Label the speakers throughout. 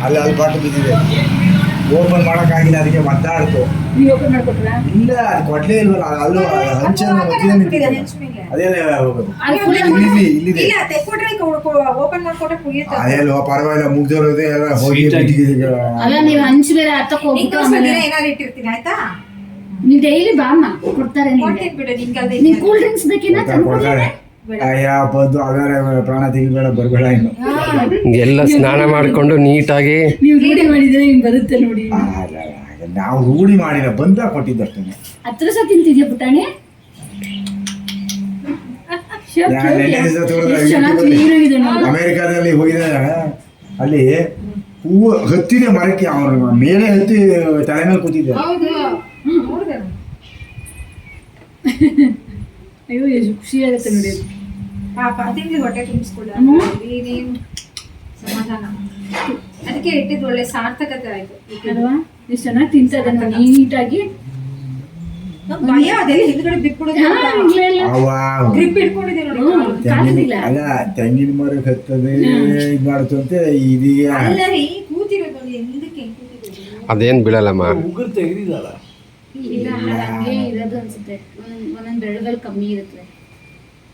Speaker 1: ಅಲ್ಲಿ ಪಾಠ ಬಿದ್ದಿದೆ, ಓಪನ್ ಮಾಡೋಕ್ಕಾಗಿಲ್ಲ, ಅದಕ್ಕೆ ಒದ್ದಾಡ್ತು.
Speaker 2: ನೀವು ಓಪನ್ ಮಾಡ್ಕೊಟ್ರಾ?
Speaker 1: ಇಲ್ಲ, ಅದು ಕೊಡ್ಲೇ ಇಲ್ವಲ್ಲ, ಅಲ್ಲೂ ಹಂಚನ್ನು ಮಧ್ಯೆ ನಿಂತಿದೆ. ಅದೇನೇ ಹೋಗೋದು ಇಲ್ಲಿದೆ. ಅದೆಲ್ಲ ಪರವಾಗಿಲ್ಲ, ಮುಗ್ದೋರೋದೇ ಎಲ್ಲ ಹೋಗಿ
Speaker 2: ಅಲ್ಲ ನೀವು ಹಂಚ್ ಬೇರೆ ಹತ್ತಕ್ಕೆ ಹೋಗ್ಬಿಟ್ಟು
Speaker 3: ಏನಾದ್ರು ಇಟ್ಟಿರ್ತೀನಿ ಆಯ್ತಾ.
Speaker 2: ನೀವು ಡೈಲಿ ಬಾಮ್ಮ ಕೊಡ್ತಾರೆ. ನೀವು ಕೂಲ್ ಡ್ರಿಂಕ್ಸ್ ಬೇಕಿನ
Speaker 1: ಕೊಡ್ತಾರೆ. ಅಯ್ಯ ಬಂದು ಅದರ ಪ್ರಾಣ ತೆಗಿಬೇಡ, ಬರಬೇಡ ಇನ್ನು.
Speaker 4: ಎಲ್ಲ ಸ್ನಾನ ಮಾಡಿಕೊಂಡು ನೀಟಾಗಿ
Speaker 2: ನೀವು ರೂಢಿ ಮಾಡಿದ್ರೆ ನಿಮ್ಗೆ ಬರುತ್ತೆ ನೋಡಿ.
Speaker 1: ನಾವು ರೂಢಿ ಮಾಡಿಲ್ಲ, ಬಂದಾಗ ಕೊಟ್ಟಿದ್ದಷ್ಟೇ.
Speaker 2: ಹತ್ರ ಸಹ ತಿಂತಿದ್ಯಾ ಪುಟಾಣಿ?
Speaker 1: ಅಮೆರಿಕಾದಲ್ಲಿ ಹೋಗಿದ್ದಾರೆ, ಅಲ್ಲಿ ಹೂವು ಹತ್ತಿದೆ ಮರಕ್ಕೆ, ಅವನ ಮೇಲೆ ಹತ್ತಿ ತಲೆ ಮೇಲೆ ಕೂತಿದ್ದೆ.
Speaker 2: ಅಯ್ಯೋ ಎಷ್ಟು ಖುಷಿ ಆಗುತ್ತೆ ನೋಡಿ.
Speaker 3: ಪಾಪ ತಿಂಗ್ಳಿ ಹೊಟ್ಟೆ ತುಂಬಿಸ್ಕೊಳ್ಳ ಸಮಾಧಾನ. ಅದಕ್ಕೆ ಇಟ್ಟಿದ್ದು ಒಳ್ಳೆ ಸಾರ್ಥಕತೆ ಆಯ್ತು
Speaker 2: ಅಲ್ವಾ? ಎಷ್ಟು ಚೆನ್ನಾಗಿ ತಿಂತದೆ ನೀಟಾಗಿ.
Speaker 3: ಭಯ ಅದೆಲ್ಲ ಹಿಂದ್ಗಡೆ ಬಿಟ್ಬಿಡೋದು, ಗ್ರಿಪ್ ಇಟ್ಕೊಂಡಿದೆ ನೋಡಿ.
Speaker 1: ಅಲ್ಲ, ತೆಂಗಿನ ಮರಕ್ಕೆ ಹತ್ತದೆ ಇದು ಮಾಡ್ತು ಅಂತ ಇದೀಗ.
Speaker 3: ಅಲ್ಲ ರೀ, ಕೂತಿರೋದು ನೋಡಿ, ಎಂದಕ್ಕೆ ಕೂತಿರೋದು
Speaker 4: ಅದೇನು ಬೀಳಲ್ಲಮ್ಮ.
Speaker 1: ಉಗುರು ತೆಗೆದಿದ್ದಲ್ಲ.
Speaker 2: ಇಲ್ಲ, ಹಂಗೆ ಇರೋದು ಅನ್ಸುತ್ತೆ. ಒಂದೊಂದು ಬೆಳೆಗಳು ಕಮ್ಮಿ ಇರುತ್ತೆ.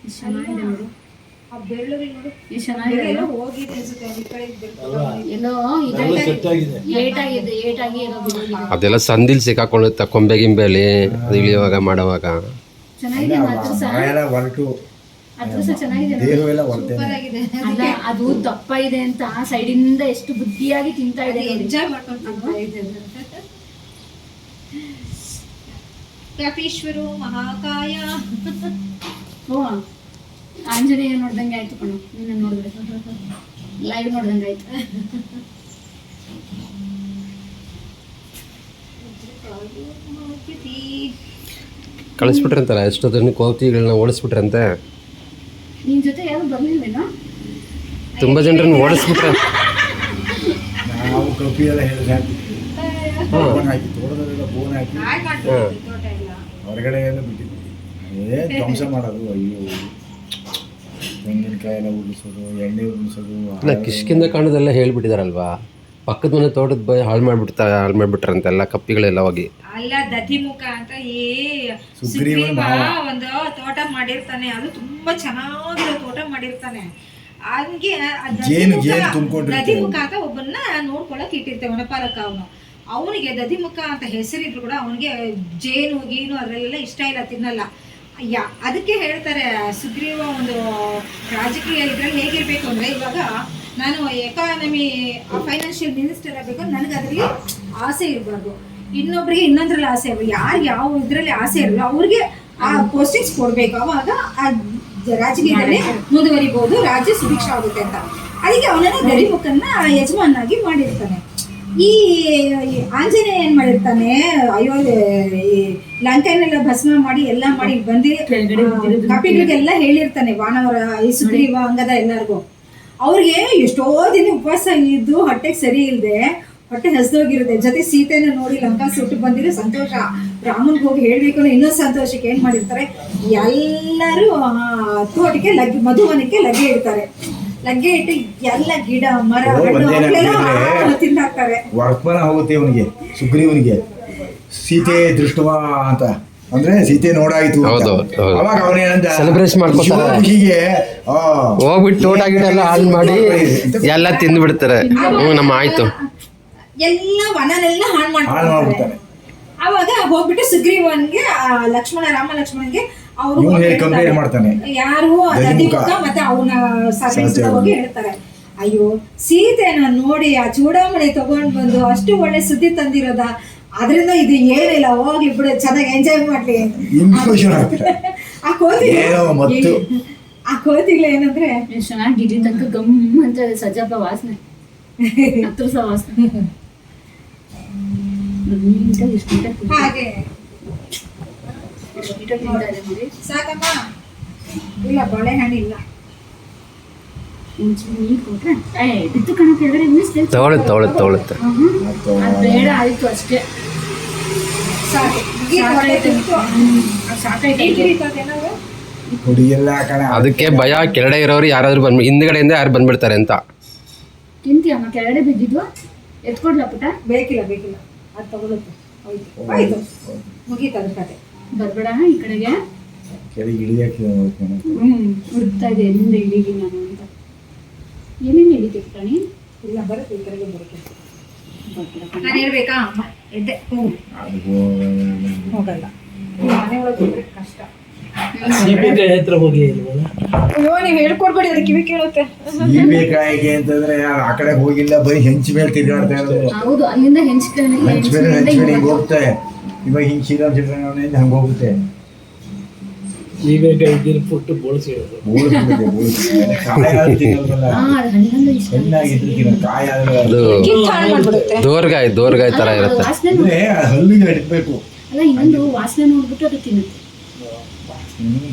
Speaker 2: ಎಷ್ಟು ಚೆನ್ನಾಗಿದೆ ನೋಡು
Speaker 3: ಆ ಬೆಳ್ಳುಳ್ಳಿ ನೋಡು,
Speaker 2: ಎಷ್ಟು ಚೆನ್ನಾಗಿದೆ.
Speaker 3: ಹೋಗಿದೆ ಅನ್ಸುತ್ತೆ ಈ ಕಡೆ
Speaker 2: ಎಲ್ಲೋ ಏಟಾಗಿ ಇರೋದು.
Speaker 4: ಅದೆಲ್ಲ ಸಂದಿಲ್ ಸಿಕ್ಕಾಕೊಳ್ಳುತ್ತೆ ಕೊಂಬೆ ಗಿಂಬೆಲಿ ಅದು ಇಳಿಯುವಾಗ ಮಾಡುವಾಗ.
Speaker 2: ಚೆನ್ನಾಗಿದೆ ಹತ್ರ ಸಹ
Speaker 1: ಹೊರಟು
Speaker 2: ಚೆನ್ನಾಗಿದೆ.
Speaker 1: ದೇಹವೆಲ್ಲ ಹೊರಟೆ.
Speaker 2: ಅಲ್ಲ, ಅದು ದಪ್ಪ ಇದೆ ಅಂತ ಸೈಡಿಂದ ಎಷ್ಟು ಬುದ್ಧಿಯಾಗಿ ತಿಂತಾ ಇದೆ.
Speaker 3: ಎಂಜಾಯ್ ಮಾಡ್ಕೊಂಡು ತಿಂತಾ ಇದೆ. ಕಪೀಶ್ವರು ಮಹಾಕಾಯ.
Speaker 2: ಓ, ಆಂಜನೇಯ ನೋಡ್ದಂಗೆ ಆಯ್ತು ಕಣು. ನಿನ್ನ ನೋಡಿದ್ರೆ ಲೈವ್ ನೋಡ್ದಂಗೆ ಆಯ್ತು.
Speaker 4: ಕಳಿಸ್ಬಿಟ್ರಂತಲ್ಲ ಎಷ್ಟೊತ್ತನ್ನು ಕೋತಿಗಳನ್ನ ಓಡಿಸ್ಬಿಟ್ರಂತೆ.
Speaker 2: ನಿನ್ ಜೊತೆ ಯಾರು ಬರ್ಲಿಲ್ವೇನೋ?
Speaker 4: ತುಂಬಾ ಜನರನ್ನು ಓಡಿಸ್ಬಿಟ್ರೆ.
Speaker 1: ನಾವು ಕಪಿ ಎಲ್ಲ ಹಾಕಿ ಬೋನ್ ಹಾಕಿ ತೋಟದಲ್ಲೆಲ್ಲ ಬೋನ್ ಹಾಕಿ ಹೊರಗಡೆ ಎಲ್ಲ ಬಿಟ್ಟಿದ್ವಿ. ಧ್ವಂಸ ಮಾಡೋದು. ಅಯ್ಯೋ, ತೆಂಗಿನಕಾಯಿ ಎಲ್ಲ ಉಳಿಸೋದು, ಎಣ್ಣೆ ಉಳಿಸೋದು.
Speaker 4: ಇಲ್ಲ, ಕಿಷ್ಕಿಂದ ಕಾಣೋದೆಲ್ಲ ಹೇಳ್ಬಿಟ್ಟಿದಾರಲ್ವಾ, ಪಕ್ಕದ ಮನೆ ತೋಟದ ಬೈ ಹಾಳು ಮಾಡ್ಬಿಟ್ರಂತೆಲ್ಲ ಕಪ್ಪಿಗಳೆಲ್ಲ ಹೋಗಿ.
Speaker 3: ಅಲ್ಲ, ದಧಿಮುಖ ಅಂತ ಸುಗ್ರೀವ ಒಂದು ತೋಟ ಮಾಡಿರ್ತಾನೆ. ಅದು ತುಂಬಾ ಚೆನ್ನಾಗಿರೋ ತೋಟ ಮಾಡಿರ್ತಾನೆ. ಹಂಗೆ ದಧಿಮುಖ ಅಂತ ಒಬ್ಬನ್ನ ನೋಡ್ಕೊಳಕ್ ಇಟ್ಟಿರ್ತೇವೆ ವನಪಾಲಕ. ಅವನಿಗೆ ದಧಿಮುಖ ಅಂತ ಹೆಸರಿದ್ರು ಕೂಡ ಅವನಿಗೆ ಜೇನು ಗೀನು ಅದರಲ್ಲೆಲ್ಲ ಇಷ್ಟ ಇಲ್ಲ, ತಿನ್ನಲ್ಲ. ಅದಕ್ಕೆ ಹೇಳ್ತಾರೆ ಸುಗ್ರೀವ ಒಂದು ರಾಜಕೀಯ ಇದ್ರಲ್ಲಿ ಹೇಗಿರ್ಬೇಕು ಅಂದ್ರೆ, ಇವಾಗ ನಾನು ಎಕಾನಮಿ ಫೈನಾನ್ಷಿಯಲ್ ಮಿನಿಸ್ಟರ್ ಆಗಬೇಕು, ನನಗೆ ಅದರಲ್ಲಿ ಆಸೆ ಇರಬಾರ್ದು. ಇನ್ನೊಬ್ರಿಗೆ ಇನ್ನೊಂದ್ರಲ್ಲಿ ಆಸೆ ಇರಬೇಕು. ಯಾರಿಗೆ ಯಾವ ಇದ್ರಲ್ಲಿ ಆಸೆ ಇರಲ್ಲ ಅವ್ರಿಗೆ ಆ ಪೋಸ್ಟಿಂಗ್ಸ್ ಕೊಡ್ಬೇಕು. ಅವಾಗ ಆ ರಾಜಕೀಯದಲ್ಲಿ ಮುಂದುವರಿಬಹುದು, ರಾಜ್ಯ ಸುಭಿಕ್ಷ ಆಗುತ್ತೆ ಅಂತ. ಅದಕ್ಕೆ ಅವನನ್ನ ದಧಿಮುಖನ್ನ ಯಜಮಾನಾಗಿ ಮಾಡಿರ್ತಾನೆ. ಈ ಆಂಜನೇಯ ಏನ್ ಮಾಡಿರ್ತಾನೆ, ಅಯ್ಯೋ ಲಂಕೆನೆಲ್ಲ ಭಸ್ಮ ಮಾಡಿ ಎಲ್ಲ ಮಾಡಿ ಬಂದಿ ಕಪಿಗಳಿಗೆಲ್ಲ ಹೇಳಿರ್ತಾನೆ, ವಾನವರ ಈ ಸುಗ್ರೀವ ಅಂಗದ ಎಲ್ಲರಿಗೂ. ಅವ್ರಿಗೆ ಎಷ್ಟೋ ದಿನ ಉಪವಾಸ ಇದ್ದು ಹೊಟ್ಟೆಗೆ ಸರಿ ಇಲ್ಲದೆ ಹೊಟ್ಟೆ ಹಸ್ದೋಗಿರುತ್ತೆ. ಜೊತೆ ಸೀತೆನ ನೋಡಿ ಲಂಕಾ ಸುಟ್ಟು ಬಂದಿರೋ ಸಂತೋಷ, ರಾಮನ್ಗೆ ಹೋಗಿ ಹೇಳ್ಬೇಕು ಅನ್ನೋ ಇನ್ನೊಂದು ಸಂತೋಷಕ್ಕೆ ಏನ್ ಮಾಡಿರ್ತಾರೆ, ಎಲ್ಲರೂ ತೋಟಕ್ಕೆ ಮಧುವನಕ್ಕೆ ಲಗ್ಗೆ ಇಡ್ತಾರೆ. ಲಗ್ಗೆ ಇಟ್ಟು ಎಲ್ಲ ಗಿಡ ಮರ ತಿಂದಾಕ್ತಾರೆ.
Speaker 1: ವರ್ತಮಾನ ಹೋಗುತ್ತೆ ಇವನಿಗೆ, ಸುಗ್ರೀವನಿಗೆ. ಸೀತೆ ದೃಷ್ಟವ ಅಂತ ಅಂದ್ರೆ ಸೀತೆ ನೋಡಾಯ್ತು. ಅವಾಗ ಅವನೇನಂದ
Speaker 4: ಸೆಲೆಬ್ರೇಷನ್ ಮಾಡ್ಕೊತಾರೆ.
Speaker 1: ಹೀಗೆ
Speaker 4: ಹೋಗ್ಬಿಟ್ಟು ತೋಟ ಗಿಡ ಎಲ್ಲ ಹಾಳು ಮಾಡಿ ಎಲ್ಲ ತಿಂದು ಬಿಡ್ತಾರೆ. ನಮ್ಮ ಆಯ್ತು,
Speaker 3: ಎಲ್ಲ ವನನೆಲ್ಲ ಹಾಳು ಮಾಡ್ಬಿಡ್ತಾರೆ. ಅವಾಗ ಹೋಗ್ಬಿಟ್ಟು ಸುಗ್ರೀವನ್ಗೆ ರಾಮ ಲಕ್ಷ್ಮಣನ್ಗೆ ಅವರು
Speaker 1: ಕಂಪ್ಲೇಂಟ್ ಮಾಡ್ತಾನೆ.
Speaker 3: ಯಾರು ದಧಿಮುಖ ಮತ್ತೆ ಅವನ ಸರ್ವೆಂಟ್ಸ್ ಹೋಗಿ ಹೇಳ್ತಾರೆ, ಅಯ್ಯೋ ಸೀತೆನ ನೋಡಿ ಆ ಚೂಡಾಮಣಿ ತಗೊಂಡ್ ಬಂದು ಅಷ್ಟು ಒಳ್ಳೆ ಸುದ್ದಿ ತಂದಿರೋದ, ಅದರಿಂದ ಇದು ಏನಿಲ್ಲ, ಹೋಗ್ಲಿ ಬಿಡು, ಚೆನ್ನಾಗಿ ಎಂಜಾಯ್ ಮಾಡ್ಲಿ. ಆ ಕೋತಿಗಳು ಏನಂದ್ರೆ
Speaker 2: ಚೆನ್ನಾಗಿ ಗಿಡಿ ತನಕ ಗಮ್ ಅಂತ ಸಜ್ಜಪ್ಪ ವಾಸನೆ, ಹತ್ರ ಸಹ ವಾಸನೆ.
Speaker 3: ಹಾಗೆ ಸಾಕಮ್ಮ. ಇಲ್ಲ, ಬಾಳೆಹಣ್ಣು ಇಲ್ಲ.
Speaker 4: ತಗೊಳುತ್ತೆ.
Speaker 2: ಬೇಡ, ಆಯ್ತು ಅಷ್ಟೇ.
Speaker 4: ಅದಕ್ಕೆ ಭಯ, ಕೆಳಗಡೆ ಇರೋರು ಯಾರಾದ್ರೂ ಹಿಂದ್ಗಡೆಯಿಂದ ಯಾರು ಬಂದ್ಬಿಡ್ತಾರೆ ಅಂತ.
Speaker 2: ತಿಂತೀಯಮ್ಮ? ಕೆಳಗಡೆ ಬಿದ್ದಿದ್ವಾ? ಎತ್ಕೊಡ್ಲ ಪುಟ?
Speaker 3: ಬೇಕಿಲ್ಲ ಅದು ತಗೊಳುತ್ತೆ. ಆಯ್ತು ಮುಗೀತು ಅದ್ರ ಕತೆ.
Speaker 2: ಬರ್ಬೇಡ ಈ ಕಡೆಗೆ.
Speaker 1: ಕೆಳಗೆ ಇಳಿಯಕ್ಕೆ
Speaker 2: ಹುಡುಕ್ತಾ ಇದೆ ಎಲ್ಲಿಂದ ಇಳಿಗಿ ನಾನು ಅಂತ. ಏನೇನು ಇಳಿತೀವಿ ಪ್ರಾಣಿ?
Speaker 3: ಇಲ್ಲ ಬರುತ್ತೆ, ಈ ಕಡೆಗೆ ಬರುತ್ತೆ.
Speaker 2: ಬರ್ಬೇಡ.
Speaker 3: ನಾನು ಹೇಳ್ಬೇಕಾ? ಎದ್ದೆ ಹೋಗಲ್ಲ. ಮನೆ ಒಳಗೆ ಹೋದ್ರೆ ಕಷ್ಟ.
Speaker 5: ಸೀಬೆಕಾಯಿ ಹತ್ರ ಹೋಗಿ ಇಲ್ವಲ್ಲ?
Speaker 3: ಅಯ್ಯೋ ನೀವು ಹೇಳ್ಕೊಡ್ಬೇಡಿ, ಅದು ಕಿವಿ ಕೇಳುತ್ತೆ.
Speaker 1: ಸೀಬೆಕಾಯಿಗೆ ಅಂತಂದ್ರೆ ಯಾರು ಆ ಕಡೆ ಹೋಗಿಲ್ಲ, ಬರೀ ಹೆಂಚು ಮೇಲೆ ತಿರ್ಗಾಡ್ತಾ ಇರೋದು.
Speaker 2: ಹೌದು, ಅಲ್ಲಿಂದ
Speaker 1: ಹೆಂಚು ಮೇಲೆ ಹಿಂಗೆ ಹೋಗ್ತಾರೆ. ಇವಾಗ ಹಿಂಗೆ ಶ್ರೀರಾಮ್ ಹಂಗೆ ಹೋಗುತ್ತೆ.
Speaker 5: ಸೀಬೆಕಾಯಿ ಇದ್ದಿನ ಪುಟ್ಟು ಬೋಳ್ಸಿರೋದು.
Speaker 1: ಕಾಯಿ ಆದ್ರೆ
Speaker 4: ಅದು ದೋರ್ಗಾಯಿ ತರ ಇರುತ್ತೆ.
Speaker 1: ಹಲ್ಲಿಗೆ ಹಿಡಿಬೇಕು.
Speaker 2: ಅಲ್ಲ, ಇನ್ನೊಂದು ವಾಸನೆ ನೋಡ್ಬಿಟ್ಟು ಅದು ತಿನ್ನುತ್ತೆ.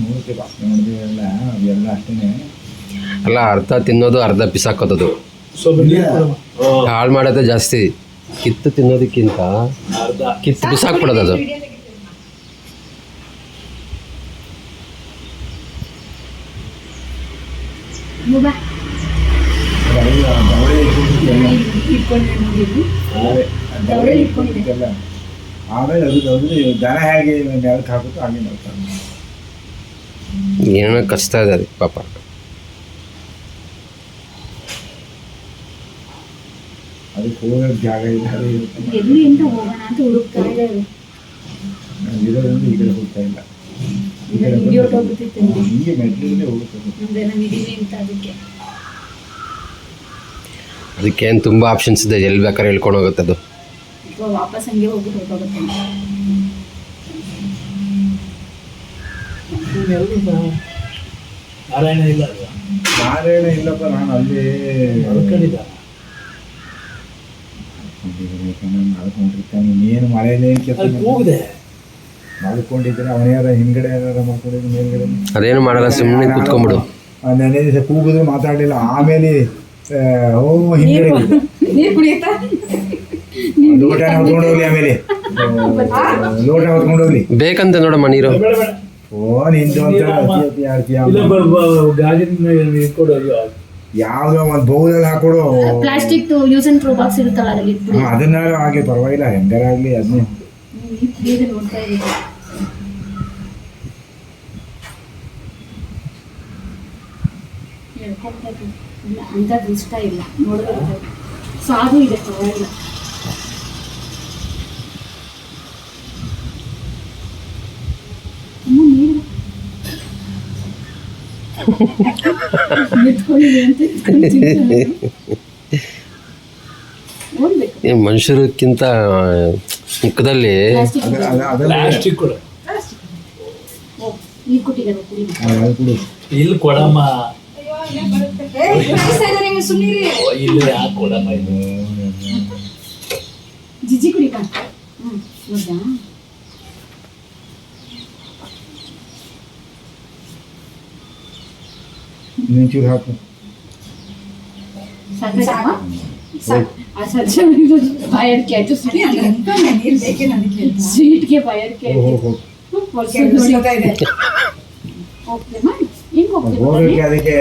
Speaker 1: ನೋಡುತ್ತೆ, ವಾಸನೆ ನೋಡಿದ್ರೆಲ್ಲ ಅದೆಲ್ಲ ಅಷ್ಟೇ.
Speaker 4: ಅಲ್ಲ, ಅರ್ಧ ತಿನ್ನೋದು ಅರ್ಧ ಬಿಸಾಕೋದು.
Speaker 5: ಸ್ವಲ್ಪ ನೀರು ಕೊಡಮ್ಮ.
Speaker 4: ಹಾಳು ಮಾಡೋದೇ ಜಾಸ್ತಿ. ಕಿತ್ತು ತಿನ್ನೋದಕ್ಕಿಂತ
Speaker 5: ಅರ್ಧ
Speaker 4: ಕಿತ್ತು ಬಿಸಾಕ್ಬಿಡೋದು ಅದು.
Speaker 2: ಬಾ
Speaker 1: ಆಮೇಲೆ ಅದು ದನ ಹೇಗೆ ನೆಲಕ್ಕೆ ಹಾಕುತ್ತೋ ಹಾಗೆ ಮಾಡ್ತಾರೆ.
Speaker 4: ಏನೋ ಕಷ್ಟ ಇದೆ ಅದಕ್ಕೆ ಪಾಪ.
Speaker 1: ಅದಕ್ಕೆ ಹೋಗೋಕ್ಕೆ ಜಾಗ ಇಲ್ಲ.
Speaker 2: ಎಲ್ಲಿ ಅಂತ ಹೋಗೋಣ ಅಂತ ಹುಡುಕ್ತಾ ಇದ್ದಾರೆ.
Speaker 1: ಇರೋದ್ರಿಂದ ಈ ಕಡೆ ಹೋಗ್ತಾ ಇಲ್ಲ. ಹಿಂಗೆ ಮೆಟ್ಲಿಂದ ಹೋಗುತ್ತೆ.
Speaker 4: ಅದಕ್ಕೇನು ತುಂಬ ಆಪ್ಷನ್ಸ್ ಇದೆ, ಎಲ್ಲಿ ಬೇಕಾದ್ರೆ ಹೇಳ್ಕೊಂಡು ಹೋಗುತ್ತೆ ಅದು.
Speaker 2: ವಾಪಸ್ ಹಂಗೆ ಹೋಗ್ಬಿಟ್ಟು ಹೊರಟೋಗುತ್ತೆ.
Speaker 5: ನಾರಾಯಣ ಇಲ್ಲ ಅಲ್ವಾ?
Speaker 1: ನಾರಾಯಣ ಇಲ್ಲಪ್ಪ, ನಾನು ಅಲ್ಲಿ
Speaker 5: ಮಲ್ಕೊಂಡಿದ್ದ.
Speaker 1: ಮಾಡ್ಕೊಂಡಿರ್ತಾನೆ. ಇನ್ನೇನು ಮಳೆನೇ
Speaker 5: ಅಲ್ಲಿ ಕೂಗಿದೆ.
Speaker 1: ಮಾಡ್ಕೊಂಡಿದ್ರೆ ಅವನ್ಯಾರ ಹಿಂದ್ಗಡೆ ಯಾರು ಮಾಡ್ಕೊಂಡಿದ್ರು ಮೇಲ್ಗಡೆ
Speaker 4: ಅದೇನು ಮಾಡಲ್ಲ, ಸುಮ್ಮನೆ ಕೂತ್ಕೊಂಡ್ಬಿಡು.
Speaker 1: ನೆನ್ನೆ ದಿವಸ ಕೂಗಿದ್ರು ಮಾತಾಡಲಿಲ್ಲ. ಆಮೇಲೆ ಹಿಂದ್ಗಡೆ
Speaker 3: ನೀರು ಕುಡಿಯುತ್ತಾ?
Speaker 1: ಲೋಟ ಹೊತ್ಕೊಂಡು ಹೋಗ್ಲಿ. ಆಮೇಲೆ ಲೋಟ ಹೊತ್ಕೊಂಡು ಹೋಗ್ಲಿ
Speaker 4: ಬೇಕಂತ ನೋಡಮ್ಮ ನೀರು.
Speaker 5: ಬೇಡ ಬೇಡ.
Speaker 1: ಓ ನಿಂದು ಅಂತ ಆಡ್ತೀಯ.
Speaker 5: ಇಲ್ಲ ಗಾಜಿನ ಇಟ್ಕೊಡು.
Speaker 1: ಯಾವ್ದೋ ಒಂದು ಬೌಲಲ್ಲಿ ಹಾಕೊಡು.
Speaker 2: Plastic use and throw box ಇರುತ್ತಲ್ಲ, ಅದ್ರಲ್ಲಿ ಇಟ್ಬಿಡಿ.
Speaker 1: ಅದನ್ನಾರು ಆಗ್ಲಿ ಪರವಾಗಿಲ್ಲ, ಹೆಂಗಾರ ಆಗ್ಲಿ ಅದನ್ನೇ
Speaker 2: ನೋಡ್ತಾ ಇದ್ದೀನಿ. ಹೇಳ್ಕೊಳ್ತಾ ಇದ್ದೀನಿ. ಇಲ್ಲ ಅಂಥದ್ದು ಇಷ್ಟ ಇಲ್ಲ ನೋಡೋದು. ಸಾಧು ಇದೆ, ಪರವಾಗಿಲ್ಲ.
Speaker 4: ಮನುಷ್ಯರಕ್ಕಿಂತ ಮುಖದಲ್ಲಿ
Speaker 5: ಪ್ಲಾಸ್ಟಿಕ್ ಕೊಡು.
Speaker 2: ನೀರು ಕೊಟ್ಟಿದ್ದಾರೆ, ಕುಡಿ.
Speaker 5: ಇಲ್ಲಿ ಕೊಡಮ್ಮ.
Speaker 3: ಸುಮ್ಮನೆ
Speaker 5: ಇಲ್ಲಿ ಯಾಕೆ ಕೊಡಮ್ಮ? ಇದು
Speaker 2: ಜಿಜ್ಜಿ ಕುಡಿಕ. ಹೌದಾ?
Speaker 1: ಇನ್ನೊಂಚೂರು ಹಾಕು.
Speaker 2: फायर किया तो स्वीट के फायर किया ओके मैम
Speaker 1: ಅದಕ್ಕೆ